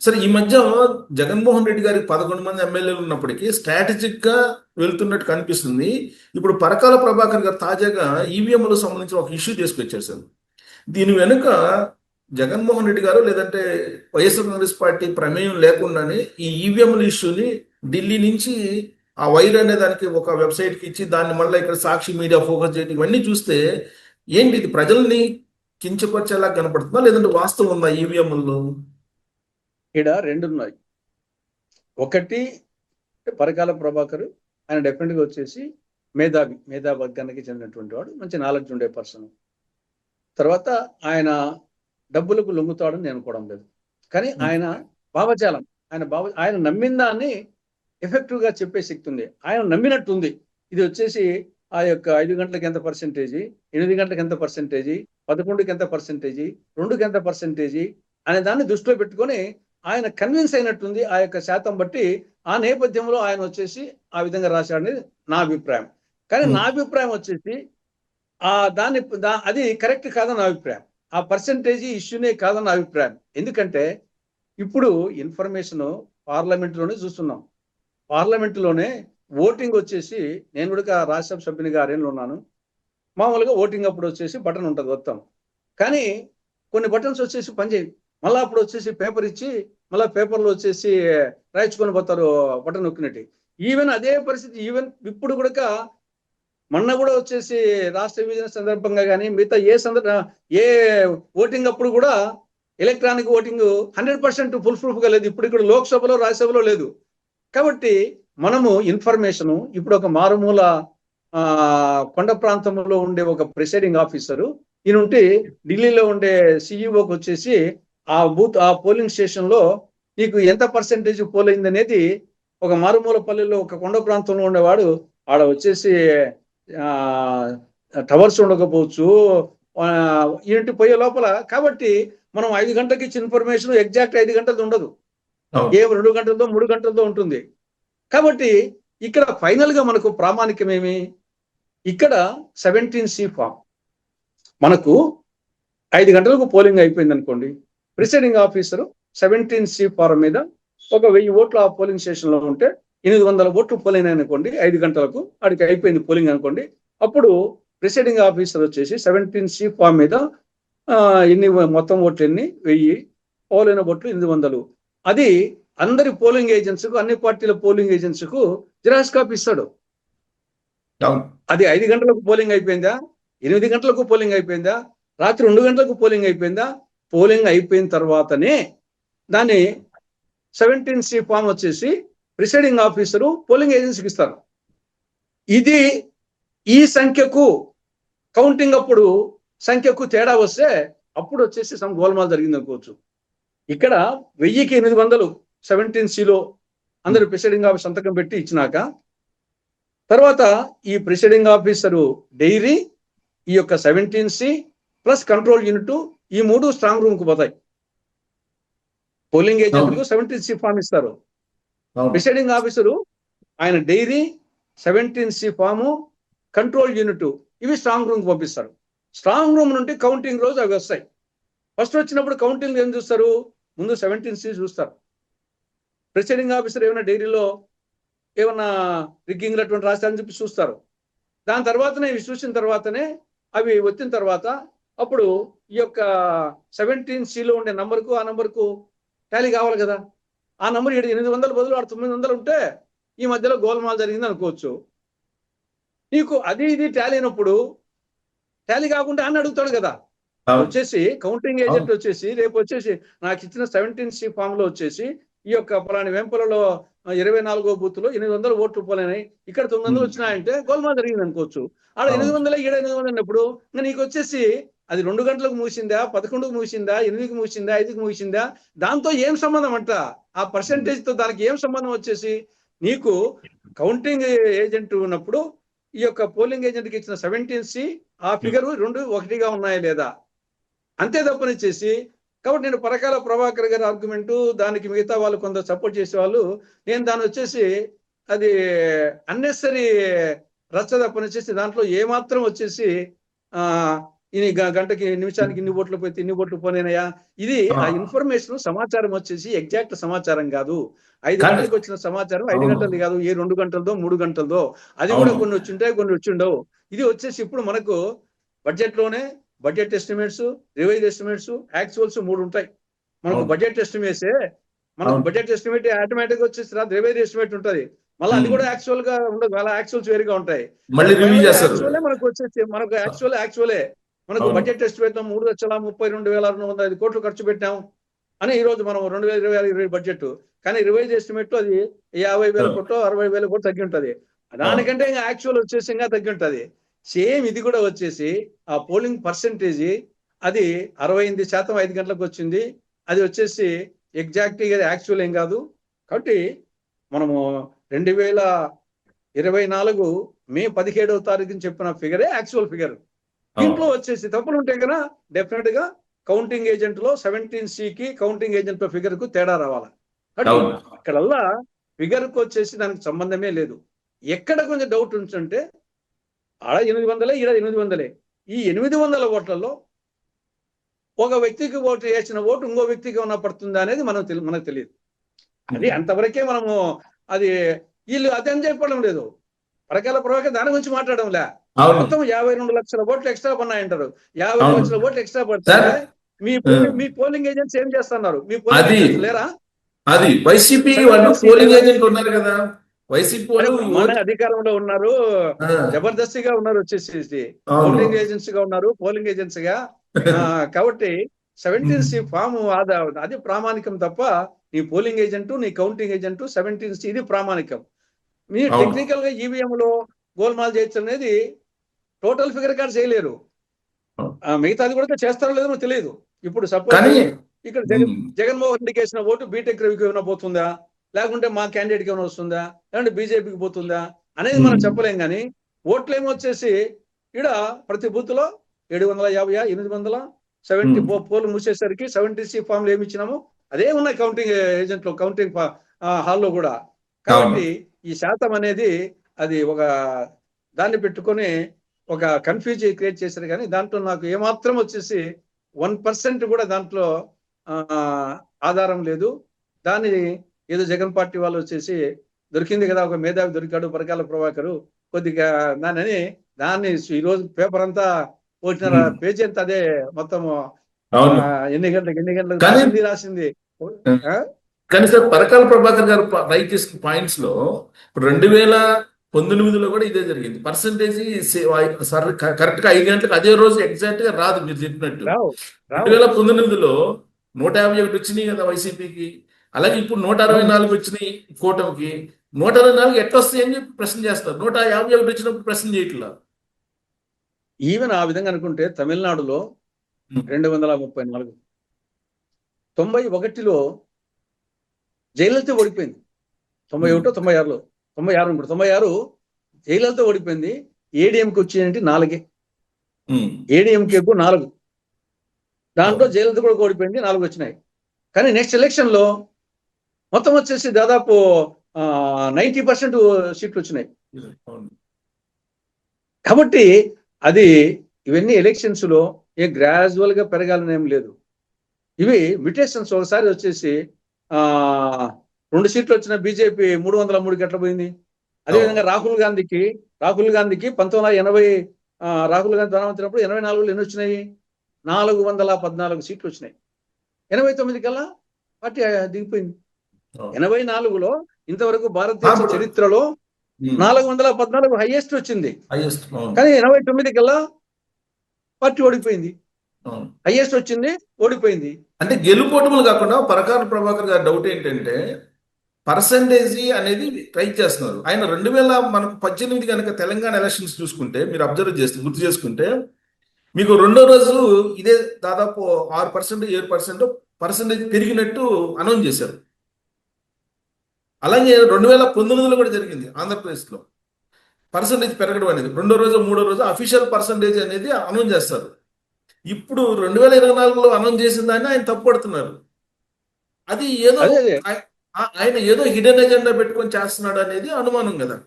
సరే, ఈ మధ్య జగన్మోహన్ రెడ్డి గారికి 11 మంది ఎమ్మెల్యేలు ఉన్నప్పటికీ స్ట్రాటజిక్ గా వెళ్తున్నట్టు కనిపిస్తుంది. ఇప్పుడు పరకాల ప్రభాకర్ గారు తాజాగా ఈవీఎంలకు సంబంధించిన ఒక ఇష్యూ తీసుకొచ్చారు సార్. దీని వెనుక జగన్మోహన్ రెడ్డి గారు లేదంటే వైఎస్ఆర్ కాంగ్రెస్ పార్టీ ప్రమేయం లేకుండానే ఈ ఈవీఎంల ఇష్యూని ఢిల్లీ నుంచి ఆ వైర్ అనే దానికి ఒక వెబ్సైట్కి ఇచ్చి దాన్ని మళ్ళీ ఇక్కడ సాక్షి మీడియా ఫోకస్ చేయడం ఇవన్నీ చూస్తే ఏంటి ఇది ప్రజల్ని కించపరిచేలా కనపడుతుందా లేదంటే వాస్తవం ఉందా ఈవీఎంల్లో? ఇక్కడ రెండు ఉన్నాయి. ఒకటి పరకాల ప్రభాకర్, ఆయన డెఫినెట్గా వచ్చేసి మేధా వర్గానికి చెందినటువంటి వాడు, మంచి నాలెడ్జ్ ఉండే పర్సన్. తర్వాత ఆయన డబ్బులకు లొంగుతాడని నేను అనుకోవడం లేదు. కానీ ఆయన భావజాలం, ఆయన నమ్మిన దాన్ని ఎఫెక్టివ్ గా చెప్పే శక్తి ఉంది. ఆయన నమ్మినట్టుంది. ఇది వచ్చేసి ఆ యొక్క 5 గంటలకు ఎంత పర్సెంటేజీ, 8 గంటలకు ఎంత పర్సెంటేజీ, 11కి ఎంత పర్సెంటేజీ, 2కి ఎంత పర్సెంటేజీ అనే దాన్ని దృష్టిలో పెట్టుకొని ఆయన కన్విన్స్ అయినట్టుంది. ఆ యొక్క శాతం బట్టి ఆ నేపథ్యంలో ఆయన వచ్చేసి ఆ విధంగా రాశాడని నా అభిప్రాయం. కానీ నా అభిప్రాయం వచ్చేసి అది కరెక్ట్ కాదని నా అభిప్రాయం. ఆ పర్సెంటేజీ ఇష్యూనే కాదని నా అభిప్రాయం. ఎందుకంటే ఇప్పుడు ఇన్ఫర్మేషన్ పార్లమెంట్లోనే చూస్తున్నాం. పార్లమెంటులోనే ఓటింగ్ వచ్చేసి, నేను కూడా రాజ్యసభ సభ్యునిగా 6 ఏళ్ళు ఉన్నాను. మామూలుగా ఓటింగ్ అప్పుడు వచ్చేసి బటన్ ఉంటుంది మొత్తం. కానీ కొన్ని బటన్స్ వచ్చేసి పనిచేయవు. మళ్ళీ అప్పుడు వచ్చేసి పేపర్ ఇచ్చి మళ్ళీ పేపర్లో వచ్చేసి రాయించుకొని పోతారు బటన్ నొక్కినట్టు. ఈవెన్ అదే పరిస్థితి ఇప్పుడు కూడా మొన్న కూడా వచ్చేసి రాష్ట్ర విభజన సందర్భంగా కానీ మిగతా ఏ ఓటింగ్ అప్పుడు కూడా ఎలక్ట్రానిక్ ఓటింగ్ 100% ఫుల్ ప్రూఫ్గా లేదు. ఇప్పుడు ఇక్కడ లోక్సభలో రాజ్యసభలో లేదు. కాబట్టి మనము ఇన్ఫర్మేషన్ ఇప్పుడు ఒక మారుమూల కొండ ప్రాంతంలో ఉండే ఒక ప్రిసైడింగ్ ఆఫీసరు ఈయనుంటే ఢిల్లీలో ఉండే సిఇఓకి వచ్చేసి ఆ పోలింగ్ స్టేషన్ లో నీకు ఎంత పర్సెంటేజ్ పోల్ అయింది అనేది ఒక మారుమూల పల్లెల్లో ఒక కొండ ప్రాంతంలో ఉండేవాడు ఆడ వచ్చేసి టవర్స్ ఉండకపోవచ్చు ఈయన పోయే లోపల. కాబట్టి మనం 5 గంటలకి ఇచ్చిన ఇన్ఫర్మేషన్ ఎగ్జాక్ట్ 5 గంటలది ఉండదు, 2 గంటలతో 3 గంటలతో ఉంటుంది. కాబట్టి ఇక్కడ ఫైనల్ గా మనకు ప్రామాణికమేమి, ఇక్కడ 17C ఫామ్ మనకు 5 గంటలకు పోలింగ్ అయిపోయింది అనుకోండి. ప్రిసైడింగ్ ఆఫీసరు 17C ఫారం మీద ఒక 1000 ఓట్లు ఆ పోలింగ్ స్టేషన్ లో ఉంటే 800 ఓట్లు పోలింగ్ అనుకోండి. 5 గంటలకు అడికి అయిపోయింది పోలింగ్ అనుకోండి. అప్పుడు ప్రిసైడింగ్ ఆఫీసర్ వచ్చేసి 17C ఫామ్ మీద మొత్తం ఓట్లు 1000, పోలైన ఓట్లు 800. అది అందరి పోలింగ్ ఏజెంట్స్ కు, అన్ని పార్టీల పోలింగ్ ఏజెంట్స్ కు జిరాక్స్ కాపీ ఇస్తాడు. అది 5 గంటలకు పోలింగ్ అయిపోయిందా, 8 గంటలకు పోలింగ్ అయిపోయిందా, రాత్రి 2 గంటలకు పోలింగ్ అయిపోయిందా, పోలింగ్ అయిపోయిన తర్వాతనే దాన్ని 17C ఫామ్ వచ్చేసి ప్రిసైడింగ్ ఆఫీసరు పోలింగ్ ఏజెన్సీకి ఇస్తారు. ఇది ఈ సంఖ్యకు కౌంటింగ్ అప్పుడు సంఖ్యకు తేడా వస్తే అప్పుడు వచ్చేసి గోల్మాల్ జరిగింది అనుకోవచ్చు. ఇక్కడ 1000కి 800 17Cలో అందరూ ప్రిసైడింగ్ ఆఫీసర్ సంతకం పెట్టి ఇచ్చినాక తర్వాత ఈ ప్రిసైడింగ్ ఆఫీసరు డైరీ, ఈ యొక్క 17C ప్లస్ కంట్రోల్ యూనిట్, ఈ 3 స్ట్రాంగ్ రూమ్ కు పోతాయి. పోలింగ్ ఏజెంట్ కు 17C ఫామ్ ఇస్తారు. ప్రిసైడింగ్ ఆఫీసరు ఆయన diary, 17C form, control unit ఇవి స్ట్రాంగ్ రూమ్ కు పంపిస్తారు. స్ట్రాంగ్ రూమ్ నుండి కౌంటింగ్ రోజు అవి వస్తాయి. ఫస్ట్ వచ్చినప్పుడు కౌంటింగ్ ఏం చూస్తారు, ముందు 17C చూస్తారు. ప్రిసైడింగ్ ఆఫీసర్ ఏమైనా డైరీలో ఏమన్నా రిగ్గింగ్ అటువంటి రాస్తారని చెప్పి చూస్తారు. దాని తర్వాతనే ఇవి చూసిన తర్వాతనే అవి వచ్చిన తర్వాత అప్పుడు ఈ యొక్క 17Cలో ఉండే నంబర్కు ఆ నంబర్కు టాలీ కావాలి కదా. ఆ నంబర్ 800 బదులు 900 ఉంటే ఈ మధ్యలో గోల్మాల్ జరిగింది అనుకోవచ్చు. నీకు ఇది టాలీ అయినప్పుడు టాలీ కాకుండా అని అడుగుతాడు కదా. వచ్చేసి కౌంటింగ్ ఏజెంట్ వచ్చేసి రేపు వచ్చేసి నాకు ఇచ్చిన 17C ఫామ్ లో వచ్చేసి ఈ యొక్క పలాని వెంపలలో 24వ బూత్ లో 800 ఓట్లు పోలేనాయి, ఇక్కడ 900 వచ్చినాయంటే గోల్మాల్ జరిగింది అనుకోవచ్చు. ఆడ 800 700 అన్నప్పుడు ఇంకా నీకు వచ్చేసి అది 2 గంటలకు ముగిసిందా, 11కు ముగిసిందా, 8కి ముగిసిందా, 5కి ముగిసిందా, దాంతో ఏం సంబంధం అంట? ఆ పర్సెంటేజ్ తో దానికి ఏం సంబంధం? వచ్చేసి నీకు కౌంటింగ్ ఏజెంట్ ఉన్నప్పుడు ఈ యొక్క పోలింగ్ ఏజెంట్ కి ఇచ్చిన 17C ఆ ఫిగర్ 2 ఒకటిగా ఉన్నాయా లేదా, అంతే తప్పనిచ్చేసి. కాబట్టి నేను పరకాల ప్రభాకర్ గారి ఆర్గ్యుమెంటు, దానికి మిగతా వాళ్ళు కొందరు సపోర్ట్ చేసే వాళ్ళు, నేను దాన్ని వచ్చేసి అది అన్నెసరీ రచ్చ తప్పనిచ్చేసి దాంట్లో ఏమాత్రం వచ్చేసి ఇన్ని గంటకి నిమిషానికి ఇన్ని ఓట్లు పోతే ఇన్ని ఓట్లు పోనేనయా, ఇది ఆ ఇన్ఫర్మేషన్ సమాచారం వచ్చేసి ఎగ్జాక్ట్ సమాచారం కాదు. 5 కానీ గంటలకు వచ్చిన సమాచారం 5 అవును గంటలది కాదు, ఏ 2 గంటలదో 3 గంటలదో, అది కూడా అవును కొన్ని వచ్చింటాయి కొన్ని వచ్చిండవు. ఇది వచ్చేసి ఇప్పుడు మనకు బడ్జెట్ లోనే budget estimates, revise estimates, actuals 3 ఉంటాయి. మనకు అవును బడ్జెట్ ఎస్టిమేట్సే మనకు అవును బడ్జెట్ ఎస్టిమేట్ ఆటోమేటిక్ గా వచ్చేసి రాదు, రివైజ్ ఎస్టిమేట్ ఉంటది. మళ్ళీ అది ఉమ్. కూడా యాక్చువల్ గా ఉండదు, అలా యాక్చువల్స్ వేరుగా ఉంటాయి. మళ్ళీ రివ్యూ ఫైనల్ గా చేస్తారు. యాక్చువల్లే మనకు వచ్చేసి మనకు యాక్చువలే మనకు అవును బడ్జెట్ ఎస్టిమేట్ 3,32,295 కోట్లు ఖర్చు పెట్టాం అని ఈ రోజు మనం 2020 బడ్జెట్. కానీ రివైజ్ ఎస్టిమేట్ లో అది 50,000 కోట్లు 60,000 కోట్లు తగ్గి ఉంటది. అవును దానికంటే ఇంకా యాక్చువల్ వచ్చేసి ఇంకా తగ్గి ఉంటది. సేమ్ ఇది కూడా వచ్చేసి ఆ పోలింగ్ పర్సెంటేజ్ అది 68% 5 గంటలకు వచ్చింది. అది వచ్చేసి ఎగ్జాక్ట్ గా యాక్చువల్ ఏం కాదు. కాబట్టి మనము 2024 మే 17వ తారీఖుని చెప్పిన ఫిగరే యాక్చువల్ ఫిగర్. దీంట్లో అవును వచ్చేసి తప్పులు ఉంటే కనుక డెఫినెట్ గా కౌంటింగ్ ఏజెంట్ లో 17C కి కౌంటింగ్ ఏజెంట్ లో ఫిగర్ కు తేడా రావాలి. కాబట్టి అవును ఇక్కడల్లా ఫిగర్ కు వచ్చేసి దానికి సంబంధమే లేదు. ఎక్కడ కొంచెం డౌట్ ఉంటుంటే ఆడ 800 ఈడ 800. ఈ 800 ఓట్లలో ఒక వ్యక్తికి ఓటు వేసిన ఓటు ఇంకో వ్యక్తికి ఏమైనా పడుతుందా అనేది మనకు తెలియదు. అది అంతవరకే మనము అది వీళ్ళు అదని చెప్పడం లేదు. పరకాల ప్రభాకర్ దాని గురించి మాట్లాడడంలే. అవును మొత్తం 52 లక్షల ఓట్లు ఎక్స్ట్రా పన్నాయంటారు. 52 అవును లక్షల ఓట్లు ఎక్స్ట్రా సార్. పడితే మీ పోలింగ్ ఏజెంట్స్ ఏం చేస్తున్నారు? మీ పోలింగ్ అది ఏజెంట్స్ లేరా? అది వైసీపీ వాళ్ళు 17C పోలింగ్ లేదా? ఏజెంట్ ఉన్నారు కదా, వైసీపీ అరే వాళ్ళు బ్రహ్మాండంగా అధికారంలో ఉన్నారు, ఆ, జబర్దస్తిగా ఉన్నారు, వచ్చేసి అవును కౌంటింగ్ ఏజెంట్స్ గా ఉన్నారు, పోలింగ్ ఏజెంట్స్ గా. కాబట్టి 17C ఫామ్ అది ప్రామాణికం తప్ప నీ పోలింగ్ ఏజెంట్ నీ కౌంటింగ్ ఏజెంట్ 17C ఇది ప్రామాణికం. మీ అవును టెక్నికల్ గా ఈవీఎం లో గోల్మాల్ చేయొచ్చు అనేది టోటల్ ఫిగర్ కార్డ్ చేయలేరు. మిగతాది కూడా చేస్తారో లేదో నాకు తెలియదు. ఇప్పుడు సపోజ్ కానీ ఇక్కడ ఉమ్, జగన్మోహన్ రెడ్డికి వేసిన ఓటు బీటెక్ రవికి ఏమైనా పోతుందా, లేకుంటే మా క్యాండిడేట్కి ఏమైనా వస్తుందా, లేకుంటే బీజేపీకి పోతుందా అనేది మనం చెప్పలేం. కానీ ఓట్లు ఏమొచ్చేసి ఇక్కడ ప్రతి బూత్ లో 750 800 70 ఉమ్, పోలు మూసేసరికి 70C ఫామ్లు ఏమి ఇచ్చినాము అదే ఉన్నాయి కౌంటింగ్ ఏజెంట్ లో కౌంటింగ్ హాల్లో కూడా. అవును కాబట్టి ఈ శాతం అనేది అది ఒక దాన్ని పెట్టుకొని ఒక కన్ఫ్యూజ్ క్రియేట్ చేశారు. కానీ దాంట్లో నాకు ఏమాత్రం వచ్చేసి 1% కూడా దాంట్లో ఆధారం లేదు. దాన్ని ఏదో జగన్ పార్టీ వాళ్ళు వచ్చేసి దొరికింది కదా, ఒక మేధావి దొరికాడు పరకాల ప్రభాకరు కొద్దిగా దాన్ని ఈ రోజు పేపర్ అంతా వచ్చిన పేజీ అంతా అదే మొత్తం అవును ఎన్ని గంటలకు కానీ రాసింది. ఆ? కానీ సార్ పరకాల ప్రభాకర్ గారు రైట్ చేసిన పాయింట్స్ లో 2019లో కూడా ఇదే జరిగింది. పర్సంటేజ్ కరెక్ట్ గా 5 గంటలకు అదే రోజు ఎగ్జాక్ట్ గా రాదు మీరు చెప్పినట్టు. రావు రావు 2019లో 151 వచ్చినాయి కదా వైసీపీకి, అలాగే ఇప్పుడు 164 వచ్చినాయి కూటమికి. 164 ఎట్లా వస్తాయి అని చెప్పి ప్రశ్న చేస్తారు, 151 వచ్చినప్పుడు ప్రశ్న చేయట్లా. ఈవెన్ ఆ విధంగా అనుకుంటే తమిళనాడులో 234, 91లో జయలలిత ఓడిపోయింది. 91 96లో 96 జయలలిత ఓడిపోయింది. ఏడీఎంకి వచ్చేయండి 4, ఏడీఎంకేకు 4, దాంట్లో జయలలిత కూడా ఓడిపోయింది, 4 వచ్చినాయి. కానీ నెక్స్ట్ ఎలక్షన్ లో మొత్తం వచ్చేసి దాదాపు 90% సీట్లు వచ్చినాయి. కాబట్టి అది ఇవన్నీ ఎలక్షన్స్ లో గ్రాడ్యువల్ గా పెరగాలని ఏం లేదు. ఇవి మ్యుటేషన్స్. ఒకసారి వచ్చేసి 2 సీట్లు వచ్చిన బీజేపీ 303కి ఎట్లా పోయింది. అదేవిధంగా రాహుల్ గాంధీకి 1980 రాహుల్ గాంధీ ప్రధానమంత్రి 84లో ఎన్ని వచ్చినాయి? 414 సీట్లు వచ్చినాయి. 89 కల్లా పార్టీ దిగిపోయింది. 84లో ఇంతవరకు భారతదేశ చరిత్రలో 414 హైయెస్ట్ వచ్చింది. కానీ 89 కల్లా పార్టీ ఓడిపోయింది. హైయెస్ట్ వచ్చింది, ఓడిపోయింది. అంటే గెలుపోటములు కాకుండా పరకాల ప్రభాకర్ గారి డౌట్ ఏంటంటే పర్సంటేజ్ అనేది ట్రై చేస్తున్నారు ఆయన. 2018 కనుక తెలంగాణ ఎలక్షన్స్ చూసుకుంటే మీరు అబ్జర్వ్ చేస్తే గుర్తు చేసుకుంటే మీకు రెండో రోజు ఇదే దాదాపు 6% 7% పర్సంటేజ్ పెరిగినట్టు అనౌన్స్ చేశారు. అలాగే 2019లో కూడా జరిగింది ఆంధ్రప్రదేశ్లో. పర్సంటేజ్ పెరగడం అనేది రెండో రోజు మూడో రోజు అఫీషియల్ పర్సంటేజ్ అనేది అనౌన్స్ చేస్తారు. ఇప్పుడు 2024లో అనౌన్స్ చేసిన దాన్ని ఆయన తప్పుపడుతున్నారు. అది ఏదో ఆయన ఏదో హిడెన్ ఎజెండా పెట్టుకొని చేస్తున్నాడు అనేది అనుమానం కదా.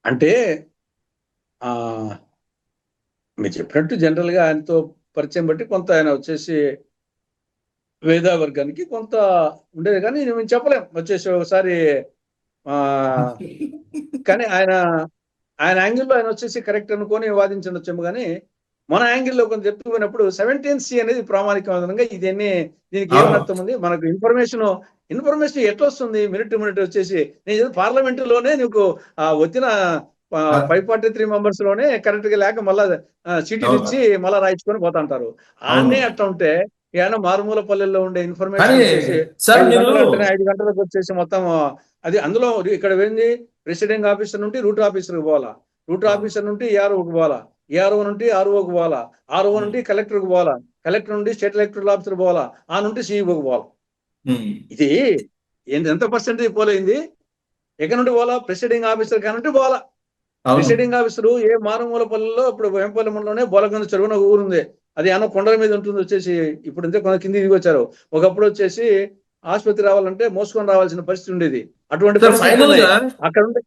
అంటే మీరు చెప్పినట్టు జనరల్ గా ఆయనతో పరిచయం బట్టి కొంత ఆయన వచ్చేసి వేదా వర్గానికి కొంత ఉండేది, కానీ మేము చెప్పలేం వచ్చేసి ఒకసారి ఆ కానీ ఆయన యాంగిల్లో ఆయన వచ్చేసి కరెక్ట్ అనుకొని వాదించడొచ్చేమో, కానీ మన యాంగిల్లో కొంత చెప్పుకున్నప్పుడు 17C అనేది ప్రామాణికంగా దీనికి ఏం అవును. అర్థం ఉంది, మనకు ఇన్ఫర్మేషన్ ఎట్లా వస్తుంది మినిట్ టు మినిట్ వచ్చేసి నేను పార్లమెంటులోనే నీకు వచ్చిన 543 మెంబర్స్ లోనే కరెక్ట్ గా లేక మళ్ళా చీటీలు అవును. ఇచ్చి మళ్ళా రాయించుకొని పోతా అంటారు. అవును. ఆనే అట్లా ఉంటే ఏమైనా మారుమూల పల్లెల్లో ఉండే ఇన్ఫర్మేషన్ కానీ వచ్చేసి సార్ 5 మీరు గంటలు అంటేనే 5 గంటలకు వచ్చేసి మొత్తం అది అందులో ఇక్కడ ఏంది ప్రెసిడెంట్ ఆఫీసర్ నుండి రూట్ ఆఫీసర్కి పోవాలా, రూట్ ఆఫీసర్ నుండి ఏఆర్ఓకి పోవాలా, ఏఆర్ఓ నుండి ఆర్ఓకి పోవాలా, ఆర్ఓ నుండి కలెక్టర్కి పోవాలా, కలెక్టర్ నుండి స్టేట్ ఎలక్టరల్ ఆఫీసర్ పోవాలా, ఆ నుండి సిఇఓకి పోవాలా. ఇది ఎంత పర్సెంటేజ్ పోలేంది, ఎక్కడ నుండి పోవాలా, ప్రెసిడెంట్ ఆఫీసర్ కానుండి పోవాలా. అవును. ప్రెసిడెంట్ ఆఫీసర్ ఏ మారుమూల పల్లెల్లో ఇప్పుడు వేంపల్లి మండలంలోనే బోలకొండ చెరువున ఊరుంది, అది అన్న కొండల మీద ఉంటుంది వచ్చేసి, ఇప్పుడు అంతే కొంత కింది దిగి వచ్చారు. ఒకప్పుడు వచ్చేసి ఆసుపత్రి రావాలంటే మోసుకొని రావాల్సిన పరిస్థితి ఉండేది. అటువంటి సార్ పరిస్థితి ఫైనల్ గా అక్కడ ఉండే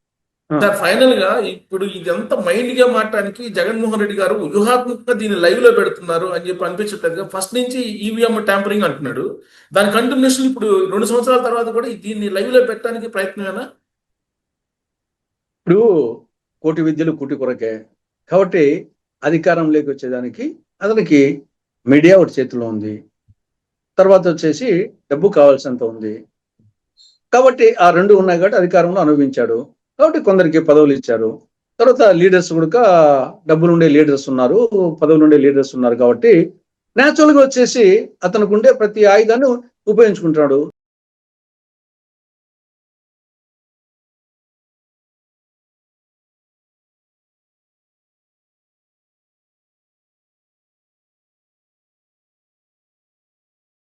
సార్ ఫైనల్ గా ఇప్పుడు ఇదంతా మైండ్ గా మారటానికి జగన్మోహన్ రెడ్డి గారు వ్యూహాత్మకంగా దీన్ని లైవ్ లో పెడుతున్నారు అని చెప్పి అనిపించట్లేదు. ఫస్ట్ నుంచి ఈవీఎం ట్యాంపరింగ్ అంటున్నాడు, దాని కంటిన్యూషన్ ఇప్పుడు 2 సంవత్సరాల తర్వాత కూడా దీన్ని లైవ్ లో పెట్టడానికి ప్రయత్నమేనా? ఇప్పుడు కోటి విద్యలు కూటి కొరకే కాబట్టి అధికారంలోకి వచ్చేదానికి అతనికి మీడియా ఒకటి చేతిలో ఉంది, తర్వాత వచ్చేసి డబ్బు కావాల్సినంత ఉంది, కాబట్టి ఆ రెండు ఉన్నాయి కాబట్టి అధికారంలో అనుభవించాడు, కాబట్టి కొందరికి పదవులు ఇచ్చారు. తర్వాత లీడర్స్ కూడా డబ్బులు ఉండే లీడర్స్ ఉన్నారు, పదవులు ఉండే లీడర్స్ ఉన్నారు, కాబట్టి న్యాచురల్ గా వచ్చేసి అతనికి ఉండే ప్రతి ఆయుధాన్ని ఉపయోగించుకుంటాడు.